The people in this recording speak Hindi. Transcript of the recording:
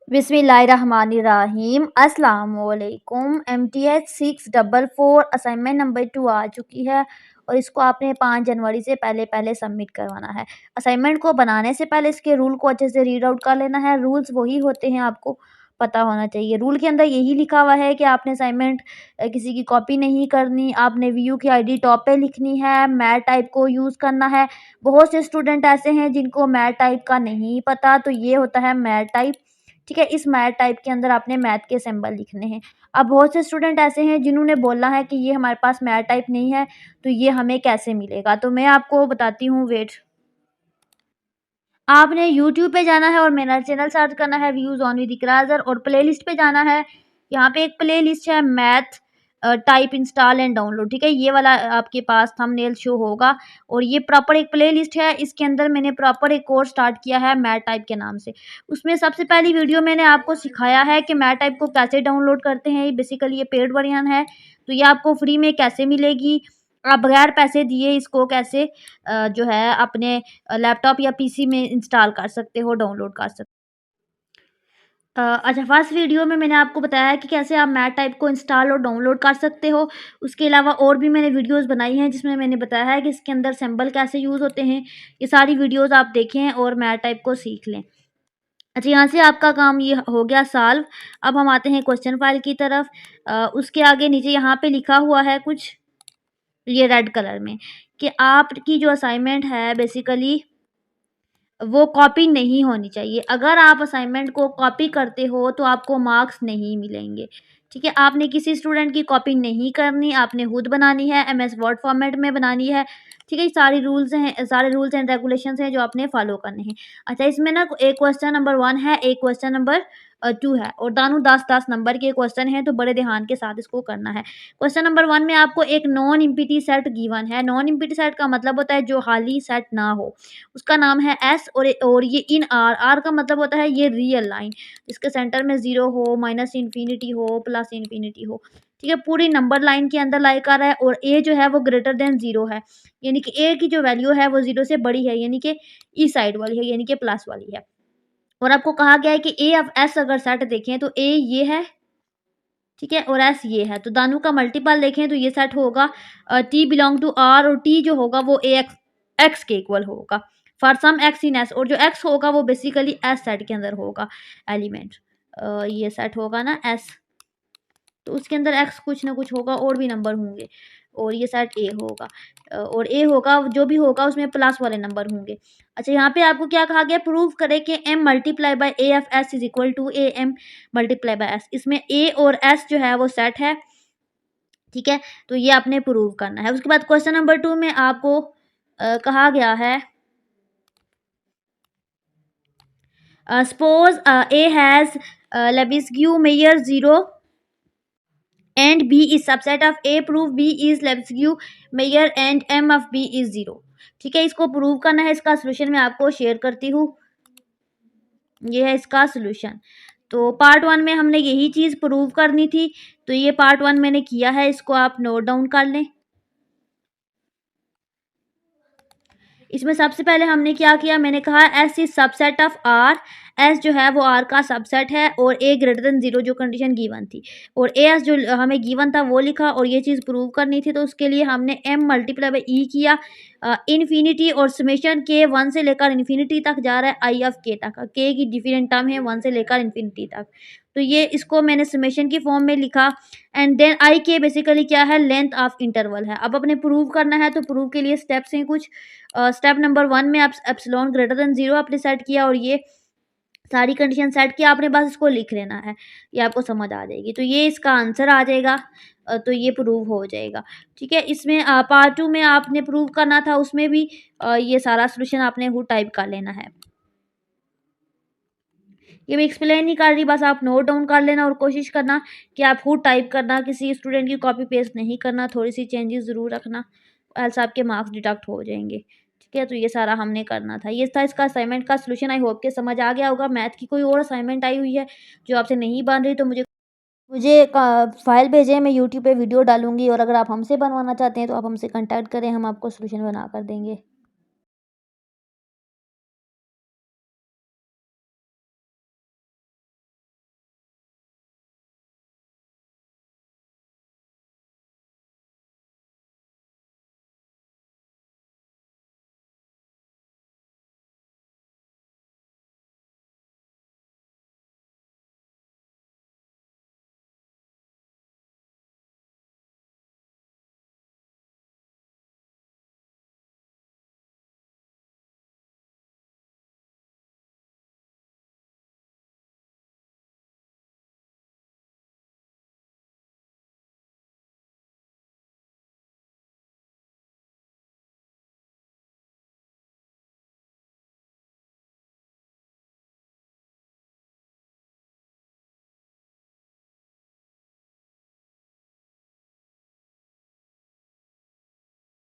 बिस्मिल्लाहिर्रहमानिर्रहीम अस्सलामुअलैकुम। MTH 644 असाइनमेंट नंबर 2 आ चुकी है और इसको आपने 5 जनवरी से पहले पहले सबमिट करवाना है। असाइनमेंट को बनाने से पहले इसके रूल को अच्छे से रीड आउट कर लेना है। रूल्स वही होते हैं, आपको पता होना चाहिए। रूल के अंदर यही लिखा हुआ है कि आपने असाइनमेंट किसी की कॉपी नहीं करनी, आपने व्यू की आईडी टॉप पे लिखनी है, मैथ टाइप को यूज़ करना है। बहुत से स्टूडेंट ऐसे हैं जिनको मैथ टाइप का नहीं पता, तो ये होता है मैथ टाइप। ठीक है, इस मैथ टाइप के अंदर आपने मैथ के सिंबल लिखने हैं। अब बहुत से स्टूडेंट ऐसे हैं जिन्होंने बोला है कि ये हमारे पास मैथ टाइप नहीं है, तो ये हमें कैसे मिलेगा? तो मैं आपको बताती हूँ, वेट। आपने यूट्यूब पे जाना है और मेरा चैनल सर्च करना है व्यूज़ ऑन विद इकराज़र और प्लेलिस्ट पे जाना है। यहाँ पे एक प्लेलिस्ट है math type install and download. ठीक है, ये वाला आपके पास थंबनेल शो होगा और ये प्रॉपर एक प्लेलिस्ट है। इसके अंदर मैंने प्रॉपर एक कोर्स स्टार्ट किया है मैथ टाइप के नाम से। उसमें सबसे पहली वीडियो मैंने आपको सिखाया है कि मैथ टाइप को कैसे डाउनलोड करते हैं। बेसिकली ये पेड वर्जन है, तो ये आपको फ्री में कैसे मिलेगी, आप बगैर पैसे दिए इसको कैसे जो है अपने लैपटॉप या पीसी में इंस्टॉल कर सकते हो, डाउनलोड कर सकते अच्छा, फर्स्ट वीडियो में मैंने आपको बताया है कि कैसे आप मैथ टाइप को इंस्टॉल और डाउनलोड कर सकते हो। उसके अलावा और भी मैंने वीडियोस बनाई हैं जिसमें मैंने बताया है कि इसके अंदर सिंबल कैसे यूज़ होते हैं। ये सारी वीडियोस आप देखें और मैथ टाइप को सीख लें। अच्छा, यहाँ से आपका काम ये हो गया सॉल्व। अब हम आते हैं क्वेश्चन फाइल की तरफ। उसके आगे नीचे यहाँ पे लिखा हुआ है कुछ, ये रेड कलर में, कि आपकी जो असाइनमेंट है बेसिकली वो कॉपी नहीं होनी चाहिए। अगर आप असाइनमेंट को कॉपी करते हो तो आपको मार्क्स नहीं मिलेंगे। ठीक है, आपने किसी स्टूडेंट की कॉपी नहीं करनी, आपने खुद बनानी है, MS वर्ड फॉर्मेट में बनानी है। ठीक है, ये सारे रूल्स एंड रेगुलेशंस हैं जो आपने फॉलो करने हैं। अच्छा, इसमें ना एक क्वेश्चन नंबर 1 है, एक क्वेश्चन नंबर 2 है और दोनों 10-10 नंबर के क्वेश्चन हैं, तो बड़े ध्यान के साथ इसको करना है। क्वेश्चन नंबर 1 में आपको एक नॉन एम्प्टी सेट गिवन है। नॉन एम्प्टी सेट का मतलब होता है जो खाली सेट ना हो। उसका नाम है एस और ये इन आर। आर का मतलब होता है ये रियल लाइन, इसके सेंटर में 0 हो, माइनस इन्फिनिटी हो, प्लस इन्फिनिटी हो। ठीक है, पूरी नंबर लाइन के अंदर लाई कर रहा है और ए जो है वो ग्रेटर देन 0 है, यानी कि ए की जो वैल्यू है वो 0 से बड़ी है, यानी कि ई साइड वाली है, यानी कि प्लस वाली है। और आपको कहा गया है कि ए ऑफ एस अगर सेट देखें तो ए ये है, ठीक है, और एस ये है, तो दोनों का मल्टीपल देखें तो ये सेट होगा टी बिलोंग टू आर, और टी जो होगा वो ए एक्स के इक्वल होगा for some x in S, और जो एक्स होगा वो बेसिकली एस सेट के अंदर होगा एलिमेंट। ये सेट होगा ना एस, तो उसके अंदर एक्स कुछ ना कुछ होगा और भी नंबर होंगे, और ये सेट ए होगा और ए होगा जो भी होगा उसमें प्लस वाले नंबर होंगे। अच्छा, यहाँ पे आपको क्या कहा गया, प्रूव करें कि m multiply by A F S is equal to A M multiply by S. इसमें ए और एस जो है वो सेट है। ठीक है, तो ये आपने प्रूव करना है। उसके बाद क्वेश्चन नंबर 2 में आपको कहा गया है, suppose A has Lebesgue measure 0 and B is subset of A, prove B is Lebesgue measure and M of B is 0। ठीक है, इसको प्रूव करना है। इसका सोल्यूशन मैं आपको शेयर करती हूँ, ये है इसका सोल्यूशन। तो पार्ट 1 में हमने यही चीज़ प्रूव करनी थी, तो ये पार्ट 1 मैंने किया है, इसको आप नोट डाउन कर लें। इसमें सबसे पहले हमने क्या किया, मैंने कहा S is subset of R. S जो है वो आर का सबसेट है और ए ग्रेटर देन 0 जो कंडीशन गिवन थी, और ए एस जो हमें गिवन था वो लिखा, और ये चीज़ प्रूव करनी थी, तो उसके लिए हमने एम मल्टीप्लाई बाई ई किया। इन्फिनिटी और समेशन के 1 से लेकर इन्फिनिटी तक जा रहा है आई ऑफ के तक, के की डिफरेंट टर्म है 1 से लेकर इन्फिनिटी तक, तो ये इसको मैंने समेशन की फॉर्म में लिखा। एंड देन आई के बेसिकली क्या है, लेंथ ऑफ इंटरवल है। अब अपने प्रूव करना है, तो प्रूव के लिए स्टेप्स हैं कुछ। स्टेप नंबर 1 में आप एप्सिलॉन ग्रेटर देन 0 आपने सेट किया और ये सारी कंडीशन सेट किया आपने, बस इसको लिख लेना है, ये आपको समझ आ जाएगी, तो ये इसका आंसर आ जाएगा। तो ये प्रूव हो जाएगा। ठीक है, इसमें पार्ट 2 में आपने प्रूव करना था, उसमें भी ये सारा सोल्यूशन आपने खुद टाइप कर लेना है। ये मैं एक्सप्लेन नहीं कर रही, बस आप नोट डाउन कर लेना और कोशिश करना कि आप खुद टाइप करना, किसी स्टूडेंट की कॉपी पेस्ट नहीं करना, थोड़ी सी चेंजेस ज़रूर रखना, एल्स आपके मार्क्स डिडक्ट हो जाएंगे। ठीक है, तो ये सारा हमने करना था, ये था इसका असाइनमेंट का सोल्यूशन। आई होप के समझ आ गया होगा। मैथ की कोई और असाइनमेंट आई हुई है जो आपसे नहीं बन रही, तो मुझे मुझे फाइल भेजें, मैं यूट्यूब पे वीडियो डालूंगी, और अगर आप हमसे बनवाना चाहते हैं तो आप हमसे कांटेक्ट करें, हम आपको सोल्यूशन बना कर देंगे।